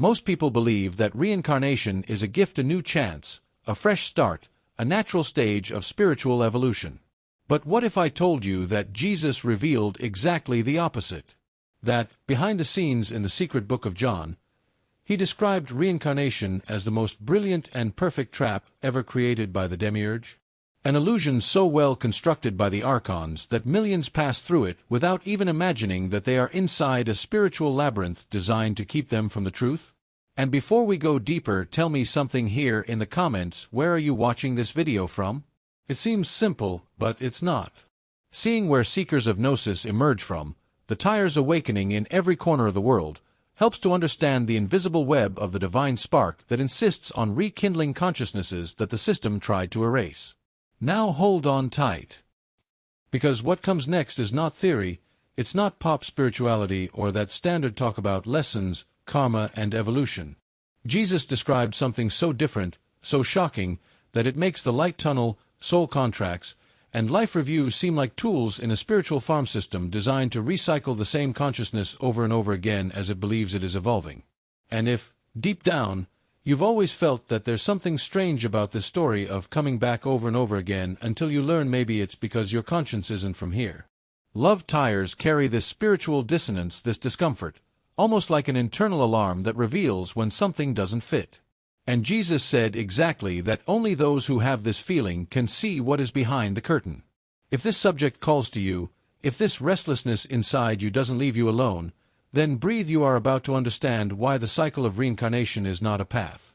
Most people believe that reincarnation is a gift, a new chance, a fresh start, a natural stage of spiritual evolution. But what if I told you that Jesus revealed exactly the opposite? That, behind the scenes in the secret book of John, he described reincarnation as the most brilliant and perfect trap ever created by the Demiurge? An illusion so well constructed by the Archons that millions pass through it without even imagining that they are inside a spiritual labyrinth designed to keep them from the truth? And before we go deeper, tell me something here in the comments. Where are you watching this video from? It seems simple, but it's not. Seeing where seekers of gnosis emerge from, the tires awakening in every corner of the world, helps to understand the invisible web of the divine spark that insists on rekindling consciousnesses that the system tried to erase. Now hold on tight. Because what comes next is not theory, it's not pop spirituality or that standard talk about lessons, karma, and evolution. Jesus described something so different, so shocking, that it makes the light tunnel, soul contracts, and life review seem like tools in a spiritual farm system designed to recycle the same consciousness over and over again as it believes it is evolving. And if, deep down, you've always felt that there's something strange about this story of coming back over and over again until you learn maybe it's because your conscience isn't from here. Love tires carry this spiritual dissonance, this discomfort, almost like an internal alarm that reveals when something doesn't fit. And Jesus said exactly that only those who have this feeling can see what is behind the curtain. If this subject calls to you, if this restlessness inside you doesn't leave you alone, then breathe. You are about to understand why the cycle of reincarnation is not a path.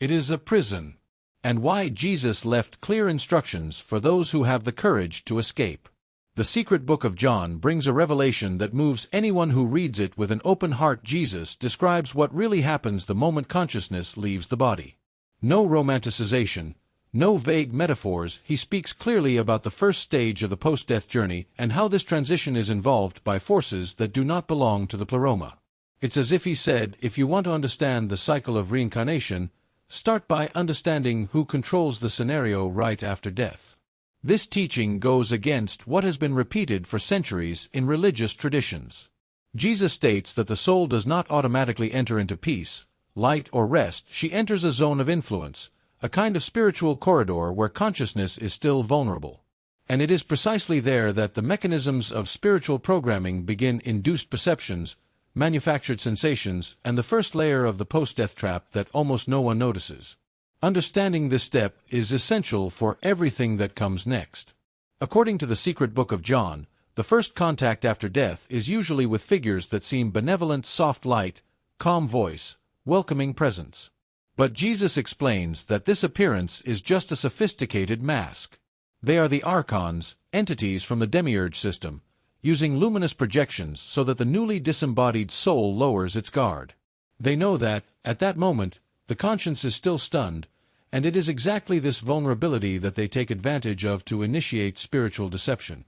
It is a prison. And why Jesus left clear instructions for those who have the courage to escape. The secret book of John brings a revelation that moves anyone who reads it with an open heart. Jesus describes what really happens the moment consciousness leaves the body. No romanticization, no vague metaphors. He speaks clearly about the first stage of the post-death journey and how this transition is involved by forces that do not belong to the pleroma. It's as if he said, if you want to understand the cycle of reincarnation, start by understanding who controls the scenario right after death. This teaching goes against what has been repeated for centuries in religious traditions. Jesus states that the soul does not automatically enter into peace, light, or rest. She enters a zone of influence, a kind of spiritual corridor where consciousness is still vulnerable. And it is precisely there that the mechanisms of spiritual programming begin: induced perceptions, manufactured sensations, and the first layer of the post-death trap that almost no one notices. Understanding this step is essential for everything that comes next. According to the secret book of John, the first contact after death is usually with figures that seem benevolent: soft light, calm voice, welcoming presence. But Jesus explains that this appearance is just a sophisticated mask. They are the Archons, entities from the Demiurge system, using luminous projections so that the newly disembodied soul lowers its guard. They know that, at that moment, the conscience is still stunned, and it is exactly this vulnerability that they take advantage of to initiate spiritual deception.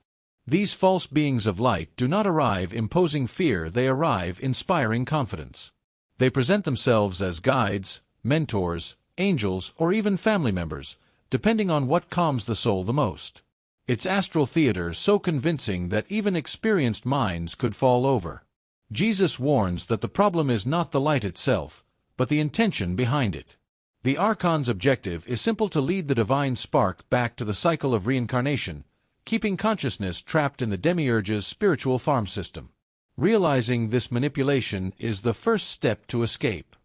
These false beings of light do not arrive imposing fear, they arrive inspiring confidence. They present themselves as guides, mentors, angels, or even family members, depending on what calms the soul the most. It's astral theater so convincing that even experienced minds could fall over. Jesus warns that the problem is not the light itself, but the intention behind it. The Archon's objective is simple: to lead the divine spark back to the cycle of reincarnation, keeping consciousness trapped in the Demiurge's spiritual farm system. Realizing this manipulation is the first step to escape.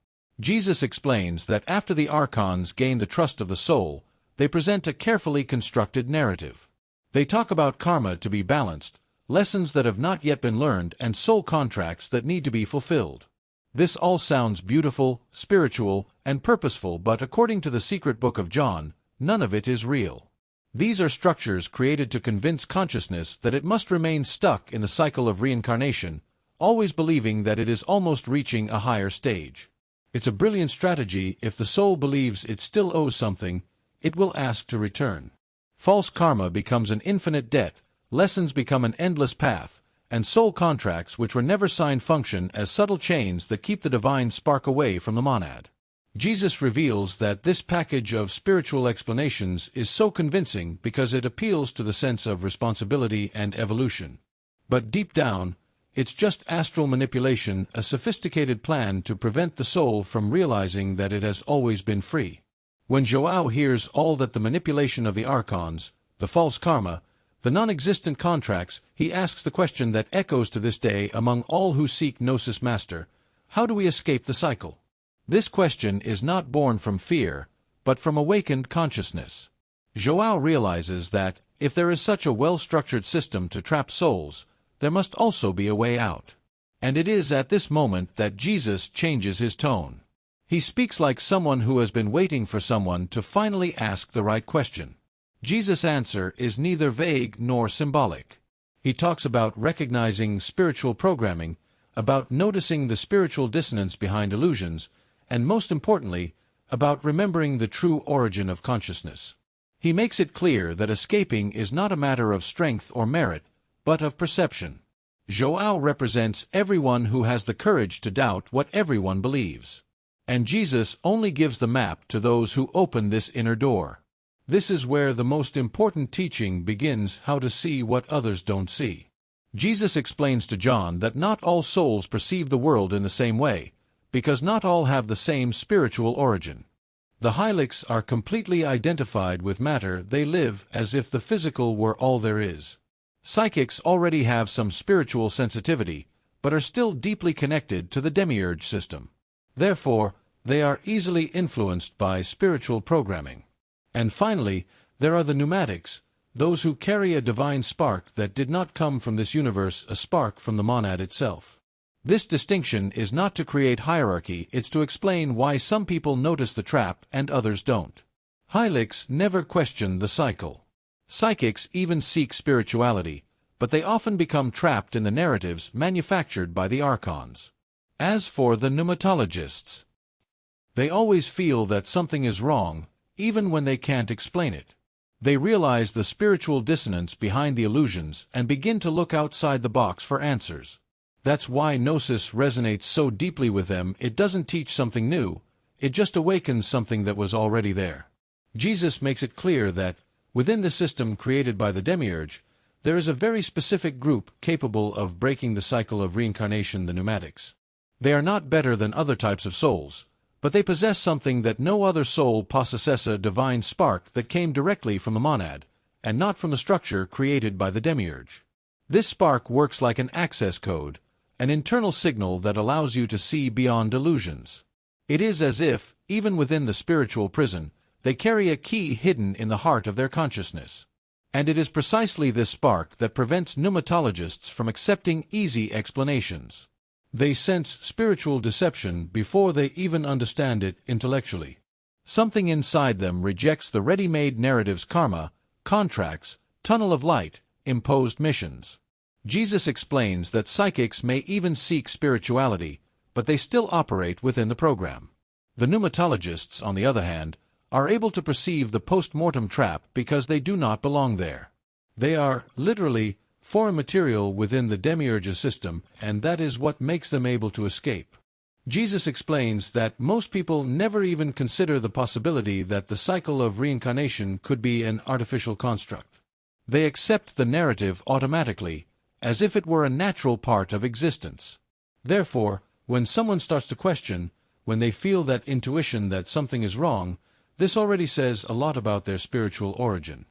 Jesus explains that after the Archons gain the trust of the soul, they present a carefully constructed narrative. They talk about karma to be balanced, lessons that have not yet been learned, and soul contracts that need to be fulfilled. This all sounds beautiful, spiritual, and purposeful, but according to the secret book of John, none of it is real. These are structures created to convince consciousness that it must remain stuck in the cycle of reincarnation, always believing that it is almost reaching a higher stage. It's a brilliant strategy. If the soul believes it still owes something, it will ask to return. False karma becomes an infinite debt, lessons become an endless path, and soul contracts which were never signed function as subtle chains that keep the divine spark away from the monad. Jesus reveals that this package of spiritual explanations is so convincing because it appeals to the sense of responsibility and evolution. But deep down, It's just astral manipulation, a sophisticated plan to prevent the soul from realizing that it has always been free. When Joao hears all that the manipulation of the Archons, the false karma, the non-existent contracts, he asks the question that echoes to this day among all who seek Gnosis Master: how do we escape the cycle? This question is not born from fear, but from awakened consciousness. Joao realizes that, if there is such a well-structured system to trap souls, there must also be a way out. And it is at this moment that Jesus changes his tone. He speaks like someone who has been waiting for someone to finally ask the right question. Jesus' answer is neither vague nor symbolic. He talks about recognizing spiritual programming, about noticing the spiritual dissonance behind illusions, and most importantly, about remembering the true origin of consciousness. He makes it clear that escaping is not a matter of strength or merit, but of perception. Joao represents everyone who has the courage to doubt what everyone believes. And Jesus only gives the map to those who open this inner door. This is where the most important teaching begins: how to see what others don't see. Jesus explains to John that not all souls perceive the world in the same way, because not all have the same spiritual origin. The Hylics are completely identified with matter. They live as if the physical were all there is. Psychics already have some spiritual sensitivity, but are still deeply connected to the Demiurge system. Therefore, they are easily influenced by spiritual programming. And finally, there are the pneumatics, those who carry a divine spark that did not come from this universe, a spark from the monad itself. This distinction is not to create hierarchy, it's to explain why some people notice the trap and others don't. Hylics never question the cycle. Psychics even seek spirituality, but they often become trapped in the narratives manufactured by the Archons. As for the pneumatologists, they always feel that something is wrong, even when they can't explain it. They realize the spiritual dissonance behind the illusions and begin to look outside the box for answers. That's why Gnosis resonates so deeply with them. It doesn't teach something new, it just awakens something that was already there. Jesus makes it clear that, within the system created by the Demiurge, there is a very specific group capable of breaking the cycle of reincarnation, the pneumatics. They are not better than other types of souls, but they possess something that no other soul possesses: a divine spark that came directly from the monad, and not from the structure created by the Demiurge. This spark works like an access code, an internal signal that allows you to see beyond illusions. It is as if, even within the spiritual prison, they carry a key hidden in the heart of their consciousness. And it is precisely this spark that prevents pneumatologists from accepting easy explanations. They sense spiritual deception before they even understand it intellectually. Something inside them rejects the ready-made narratives: karma, contracts, tunnel of light, imposed missions. Jesus explains that psychics may even seek spirituality, but they still operate within the program. The pneumatologists, on the other hand, are able to perceive the post-mortem trap because they do not belong there. They are, literally, foreign material within the Demiurge system, and that is what makes them able to escape. Jesus explains that most people never even consider the possibility that the cycle of reincarnation could be an artificial construct. They accept the narrative automatically, as if it were a natural part of existence. Therefore, when someone starts to question, when they feel that intuition that something is wrong, this already says a lot about their spiritual origin.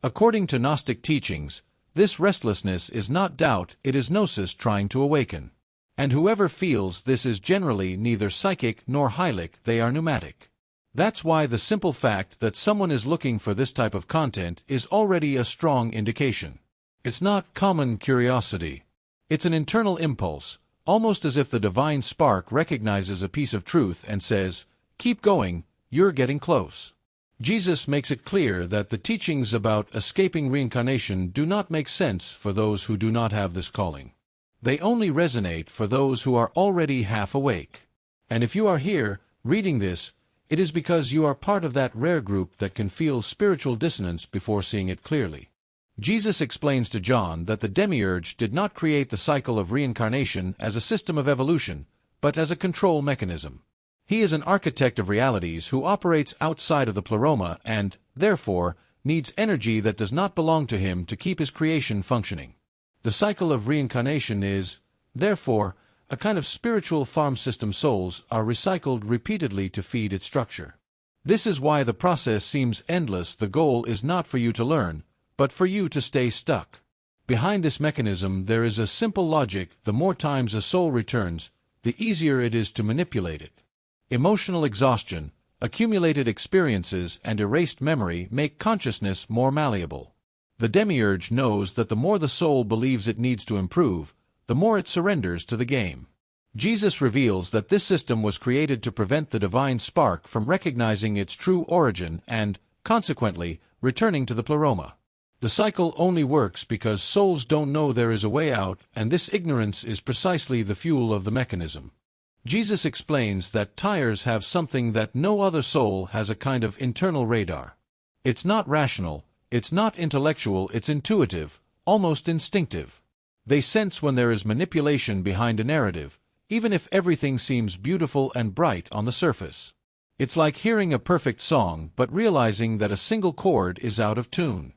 According to Gnostic teachings, this restlessness is not doubt, it is Gnosis trying to awaken. And whoever feels this is generally neither psychic nor Hylic, they are pneumatic. That's why the simple fact that someone is looking for this type of content is already a strong indication. It's not common curiosity. It's an internal impulse, almost as if the divine spark recognizes a piece of truth and says, "Keep going, you're getting close." Jesus makes it clear that the teachings about escaping reincarnation do not make sense for those who do not have this calling. They only resonate for those who are already half awake. And if you are here, reading this, it is because you are part of that rare group that can feel spiritual dissonance before seeing it clearly. Jesus explains to John that the Demiurge did not create the cycle of reincarnation as a system of evolution, but as a control mechanism. He is an architect of realities who operates outside of the pleroma and, therefore, needs energy that does not belong to him to keep his creation functioning. The cycle of reincarnation is, Therefore, a kind of spiritual farm system souls are recycled repeatedly to feed its structure. This is why the process seems endless. The goal is not for you to learn, but for you to stay stuck. Behind this mechanism there is a simple logic: the more times a soul returns, the easier it is to manipulate it. Emotional exhaustion, accumulated experiences, and erased memory make consciousness more malleable. The Demiurge knows that the more the soul believes it needs to improve, the more it surrenders to the game. Jesus reveals that this system was created to prevent the divine spark from recognizing its true origin and, consequently, returning to the pleroma. The cycle only works because souls don't know there is a way out, and this ignorance is precisely the fuel of the mechanism. Jesus explains that tires have something that no other soul has: a kind of internal radar. It's not rational, it's not intellectual, it's intuitive, almost instinctive. They sense when there is manipulation behind a narrative, even if everything seems beautiful and bright on the surface. It's like hearing a perfect song but realizing that a single chord is out of tune.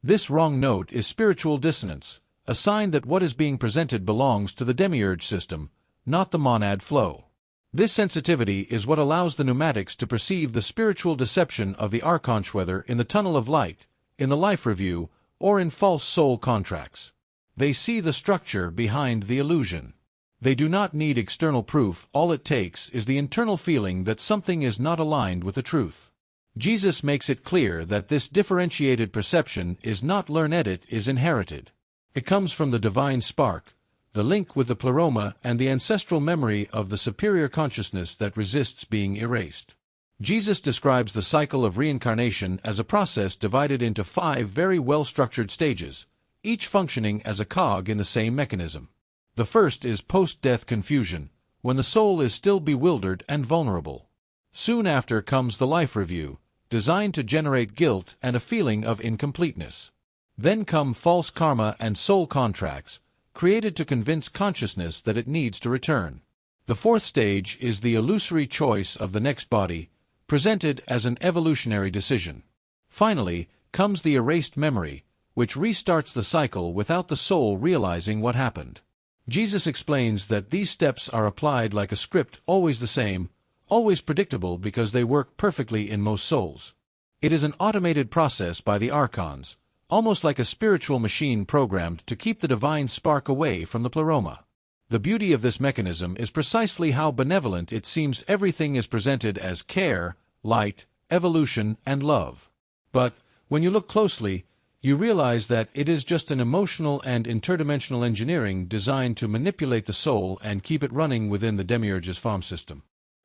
This wrong note is spiritual dissonance, a sign that what is being presented belongs to the Demiurge system, not the monad flow. This sensitivity is what allows the pneumatics to perceive the spiritual deception of the Archon, whether in the tunnel of light, in the life review, or in false soul contracts. They see the structure behind the illusion. They do not need external proof. All it takes is the internal feeling that something is not aligned with the truth. Jesus makes it clear that this differentiated perception is not learned, it is inherited. It comes from the divine spark, the link with the pleroma, and the ancestral memory of the superior consciousness that resists being erased. Jesus describes the cycle of reincarnation as a process divided into 5 very well-structured stages, each functioning as a cog in the same mechanism. The first is post-death confusion, when the soul is still bewildered and vulnerable. Soon after comes the life review, designed to generate guilt and a feeling of incompleteness. Then come false karma and soul contracts, created to convince consciousness that it needs to return. The fourth stage is the illusory choice of the next body, presented as an evolutionary decision. Finally, comes the erased memory, which restarts the cycle without the soul realizing what happened. Jesus explains that these steps are applied like a script, always the same, always predictable, because they work perfectly in most souls. It is an automated process by the Archons, almost like a spiritual machine programmed to keep the divine spark away from the pleroma. The beauty of this mechanism is precisely how benevolent it seems. Everything is presented as care, light, evolution, and love. But, when you look closely, you realize that it is just an emotional and interdimensional engineering designed to manipulate the soul and keep it running within the Demiurge's farm system.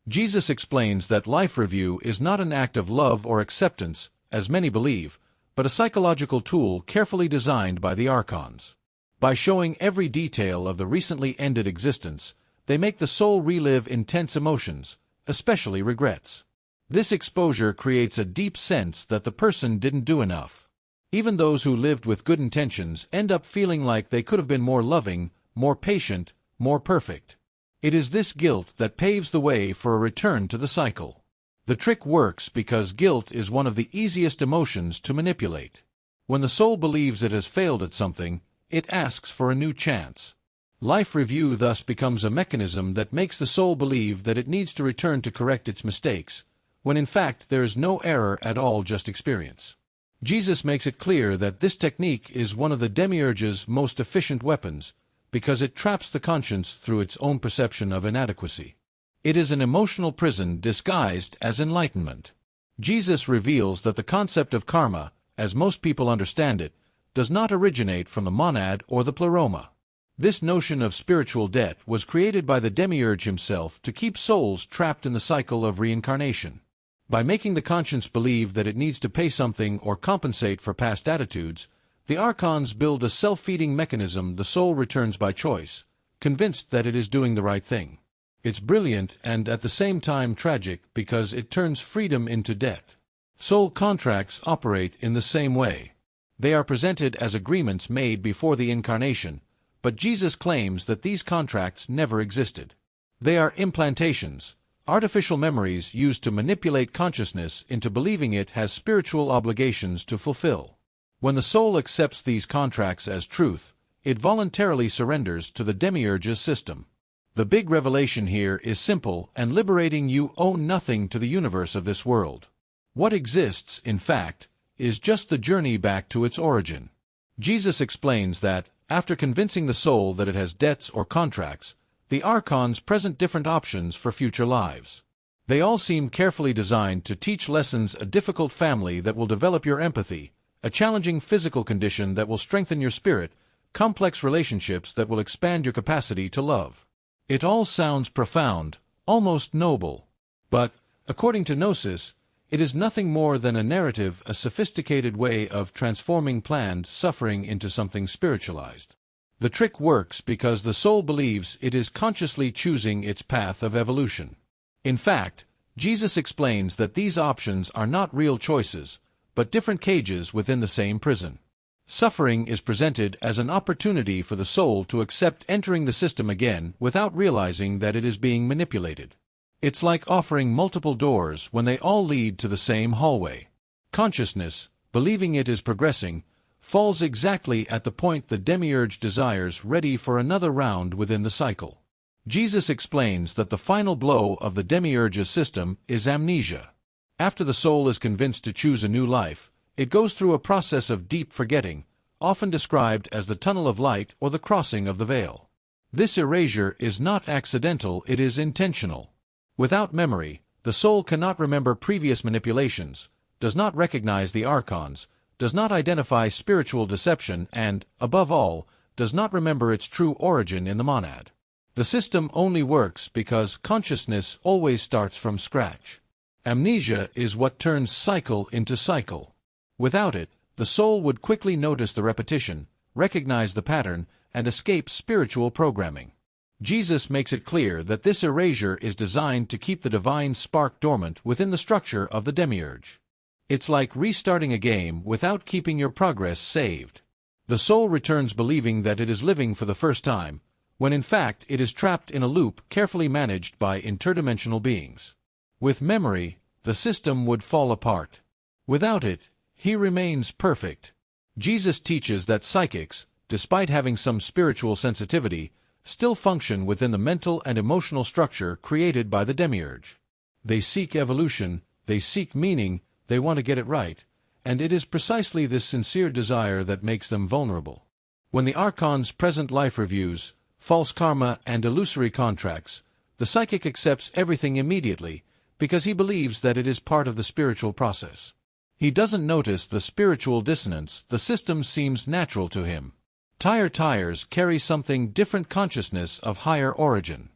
Jesus explains that life review is not an act of love or acceptance, as many believe, but a psychological tool carefully designed by the Archons. By showing every detail of the recently ended existence, they make the soul relive intense emotions, especially regrets. This exposure creates a deep sense that the person didn't do enough. Even those who lived with good intentions end up feeling like they could have been more loving, more patient, more perfect. It is this guilt that paves the way for a return to the cycle. The trick works because guilt is one of the easiest emotions to manipulate. When the soul believes it has failed at something, it asks for a new chance. Life review thus becomes a mechanism that makes the soul believe that it needs to return to correct its mistakes, when in fact there is no error at all, just experience. Jesus makes it clear that this technique is one of the Demiurge's most efficient weapons, because it traps the conscience through its own perception of inadequacy. It is an emotional prison disguised as enlightenment. Jesus reveals that the concept of karma, as most people understand it, does not originate from the monad or the pleroma. This notion of spiritual debt was created by the Demiurge himself to keep souls trapped in the cycle of reincarnation. By making the conscience believe that it needs to pay something or compensate for past attitudes, the Archons build a self-feeding mechanism. The soul returns by choice, convinced that it is doing the right thing. It's brilliant and at the same time tragic because it turns freedom into debt. Soul contracts operate in the same way. They are presented as agreements made before the incarnation, but Jesus claims that these contracts never existed. They are implantations, artificial memories used to manipulate consciousness into believing it has spiritual obligations to fulfill. When the soul accepts these contracts as truth, it voluntarily surrenders to the Demiurge's system. The big revelation here is simple and liberating: you owe nothing to the universe of this world. What exists, in fact, is just the journey back to its origin. Jesus explains that, after convincing the soul that it has debts or contracts, the Archons present different options for future lives. They all seem carefully designed to teach lessons: a difficult family that will develop your empathy, a challenging physical condition that will strengthen your spirit, complex relationships that will expand your capacity to love. It all sounds profound, almost noble. But, according to Gnosis, it is nothing more than a narrative, a sophisticated way of transforming planned suffering into something spiritualized. The trick works because the soul believes it is consciously choosing its path of evolution. In fact, Jesus explains that these options are not real choices, but different cages within the same prison. Suffering is presented as an opportunity for the soul to accept entering the system again without realizing that it is being manipulated. It's like offering multiple doors when they all lead to the same hallway. Consciousness, believing it is progressing, falls exactly at the point the Demiurge desires, ready for another round within the cycle. Jesus explains that the final blow of the Demiurge's system is amnesia. After the soul is convinced to choose a new life, it goes through a process of deep forgetting, often described as the tunnel of light or the crossing of the veil. This erasure is not accidental, it is intentional. Without memory, the soul cannot remember previous manipulations, does not recognize the Archons, does not identify spiritual deception, and, above all, does not remember its true origin in the monad. The system only works because consciousness always starts from scratch. Amnesia is what turns cycle into cycle. Without it, the soul would quickly notice the repetition, recognize the pattern, and escape spiritual programming. Jesus makes it clear that this erasure is designed to keep the divine spark dormant within the structure of the Demiurge. It's like restarting a game without keeping your progress saved. The soul returns believing that it is living for the first time, when in fact it is trapped in a loop carefully managed by interdimensional beings. With memory, the system would fall apart. Without it, he remains perfect. Jesus teaches that psychics, despite having some spiritual sensitivity, still function within the mental and emotional structure created by the Demiurge. They seek evolution, they seek meaning, they want to get it right, and it is precisely this sincere desire that makes them vulnerable. When the Archons present life reviews, false karma, and illusory contracts, the psychic accepts everything immediately because he believes that it is part of the spiritual process. He doesn't notice the spiritual dissonance, the system seems natural to him. Tires carry something different, consciousness of higher origin.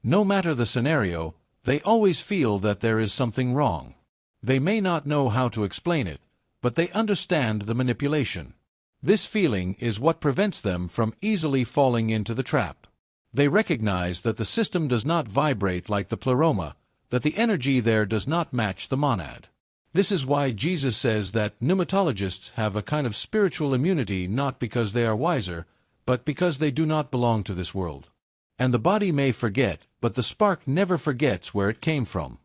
No matter the scenario, they always feel that there is something wrong. They may not know how to explain it, but they understand the manipulation. This feeling is what prevents them from easily falling into the trap. They recognize that the system does not vibrate like the pleroma, that the energy there does not match the monad. This is why Jesus says that pneumatologists have a kind of spiritual immunity, not because they are wiser, but because they do not belong to this world. And the body may forget, but the spark never forgets where it came from.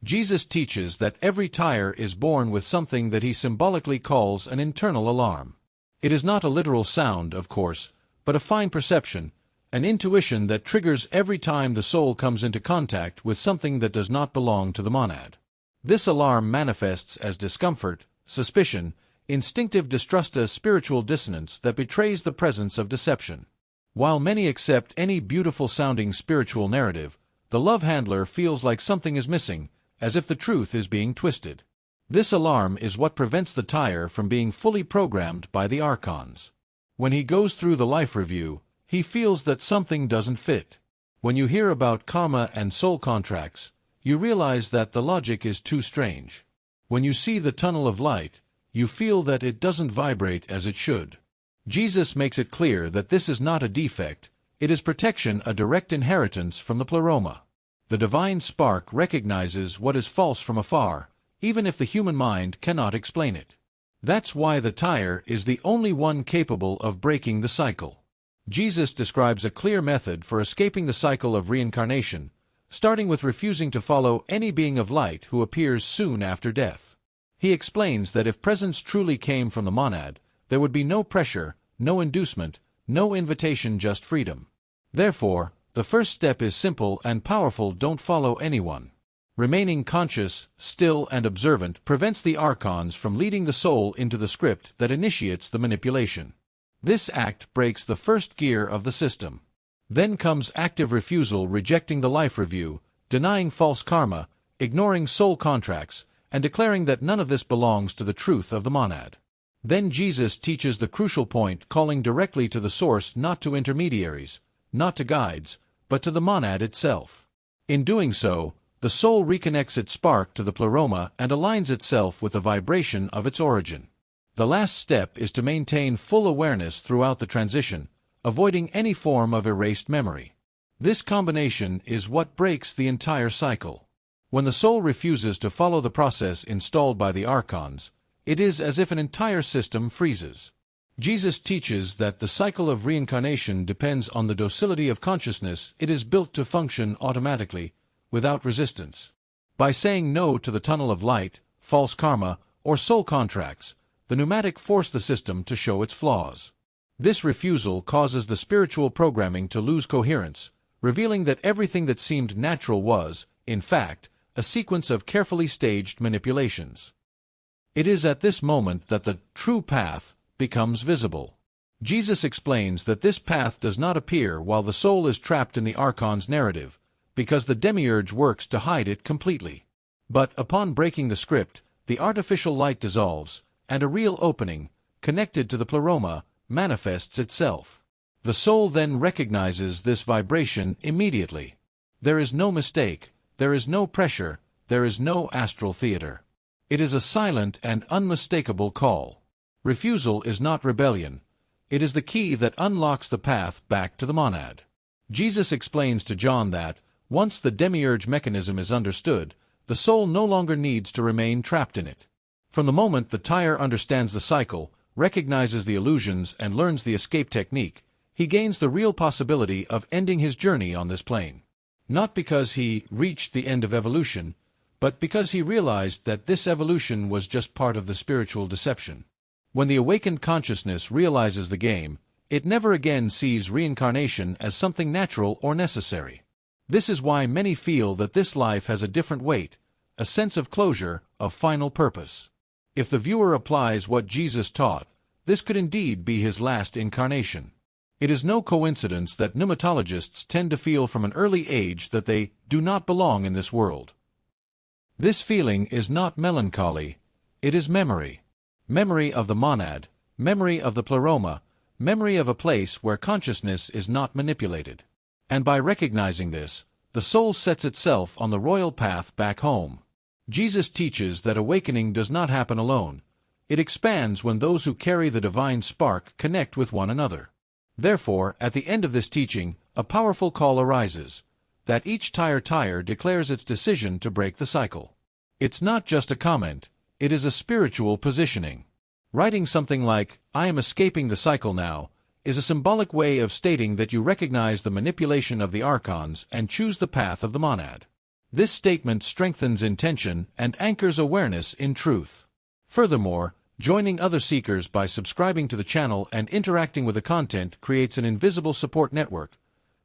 Jesus teaches that every tire is born with something that he symbolically calls an internal alarm. It is not a literal sound, of course, but a fine perception, an intuition that triggers every time the soul comes into contact with something that does not belong to the monad. This alarm manifests as discomfort, suspicion, instinctive distrust, a spiritual dissonance that betrays the presence of deception. While many accept any beautiful-sounding spiritual narrative, the love handler feels like something is missing, as if the truth is being twisted. This alarm is what prevents the tire from being fully programmed by the Archons. When he goes through the life review, he feels that something doesn't fit. When you hear about karma and soul contracts, you realize that the logic is too strange. When you see the tunnel of light, you feel that it doesn't vibrate as it should. Jesus makes it clear that this is not a defect, it is protection, a direct inheritance from the pleroma. The divine spark recognizes what is false from afar, even if the human mind cannot explain it. That's why the tire is the only one capable of breaking the cycle. Jesus describes a clear method for escaping the cycle of reincarnation, starting with refusing to follow any being of light who appears soon after death. He explains that if presence truly came from the monad, there would be no pressure, no inducement, no invitation, just freedom. Therefore, the first step is simple and powerful: don't follow anyone. Remaining conscious, still, and observant prevents the Archons from leading the soul into the script that initiates the manipulation. This act breaks the first gear of the system. Then comes active refusal, rejecting the life review, denying false karma, ignoring soul contracts, and declaring that none of this belongs to the truth of the monad. Then Jesus teaches the crucial point, calling directly to the source, not to intermediaries, not to guides, but to the monad itself. In doing so, the soul reconnects its spark to the pleroma and aligns itself with the vibration of its origin. The last step is to maintain full awareness throughout the transition, avoiding any form of erased memory. This combination is what breaks the entire cycle. When the soul refuses to follow the process installed by the Archons, it is as if an entire system freezes. Jesus teaches that the cycle of reincarnation depends on the docility of consciousness. It is built to function automatically, without resistance. By saying no to the tunnel of light, false karma, or soul contracts, the pneumatic force the system to show its flaws. This refusal causes the spiritual programming to lose coherence, revealing that everything that seemed natural was, in fact, a sequence of carefully staged manipulations. It is at this moment that the true path becomes visible. Jesus explains that this path does not appear while the soul is trapped in the Archon's narrative, because the Demiurge works to hide it completely. But upon breaking the script, the artificial light dissolves, and a real opening, connected to the pleroma, manifests itself. The soul then recognizes this vibration immediately. There is no mistake, there is no pressure, there is no astral theater. It is a silent and unmistakable call. Refusal is not rebellion. It is the key that unlocks the path back to the monad. Jesus explains to John that, once the Demiurge mechanism is understood, the soul no longer needs to remain trapped in it. From the moment the tire understands the cycle, recognizes the illusions, and learns the escape technique, he gains the real possibility of ending his journey on this plane. Not because he reached the end of evolution, but because he realized that this evolution was just part of the spiritual deception. When the awakened consciousness realizes the game, it never again sees reincarnation as something natural or necessary. This is why many feel that this life has a different weight, a sense of closure, of final purpose. If the viewer applies what Jesus taught, this could indeed be his last incarnation. It is no coincidence that pneumatologists tend to feel from an early age that they do not belong in this world. This feeling is not melancholy, it is memory. Memory of the monad, memory of the pleroma, memory of a place where consciousness is not manipulated. And by recognizing this, the soul sets itself on the royal path back home. Jesus teaches that awakening does not happen alone. It expands when those who carry the divine spark connect with one another. Therefore, at the end of this teaching, a powerful call arises, that each tire declares its decision to break the cycle. It's not just a comment, it is a spiritual positioning. Writing something like, "I am escaping the cycle now," is a symbolic way of stating that you recognize the manipulation of the Archons and choose the path of the monad. This statement strengthens intention and anchors awareness in truth. Furthermore, joining other seekers by subscribing to the channel and interacting with the content creates an invisible support network.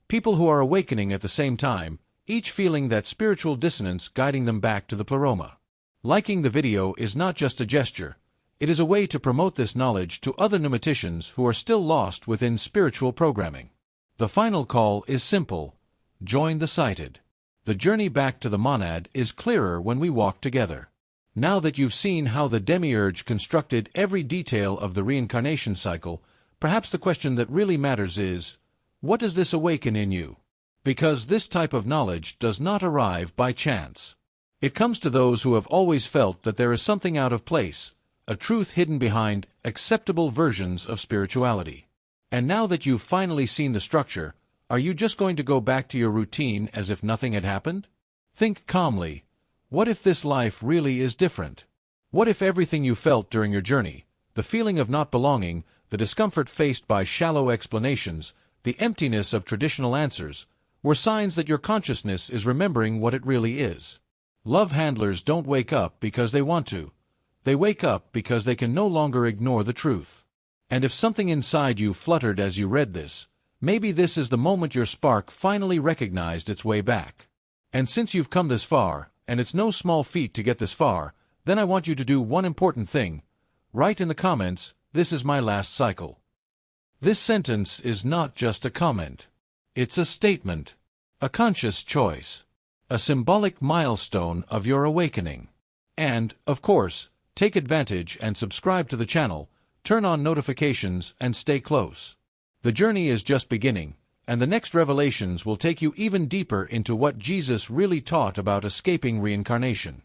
People who are awakening at the same time, each feeling that spiritual dissonance guiding them back to the pleroma. Liking the video is not just a gesture, it is a way to promote this knowledge to other pneumaticians who are still lost within spiritual programming. The final call is simple: join the sighted. The journey back to the monad is clearer when we walk together. Now that you've seen how the Demiurge constructed every detail of the reincarnation cycle, perhaps the question that really matters is, what does this awaken in you? Because this type of knowledge does not arrive by chance. It comes to those who have always felt that there is something out of place, a truth hidden behind acceptable versions of spirituality. And now that you've finally seen the structure, are you just going to go back to your routine as if nothing had happened? Think calmly. What if this life really is different? What if everything you felt during your journey, the feeling of not belonging, the discomfort faced by shallow explanations, the emptiness of traditional answers, were signs that your consciousness is remembering what it really is? Love handlers don't wake up because they want to. They wake up because they can no longer ignore the truth. And if something inside you fluttered as you read this, maybe this is the moment your spark finally recognized its way back. And since you've come this far, and it's no small feat to get this far, then I want you to do one important thing. Write in the comments, "This is my last cycle." This sentence is not just a comment. It's a statement, a conscious choice, a symbolic milestone of your awakening. And, of course, take advantage and subscribe to the channel, turn on notifications, and stay close. The journey is just beginning, and the next revelations will take you even deeper into what Jesus really taught about escaping reincarnation.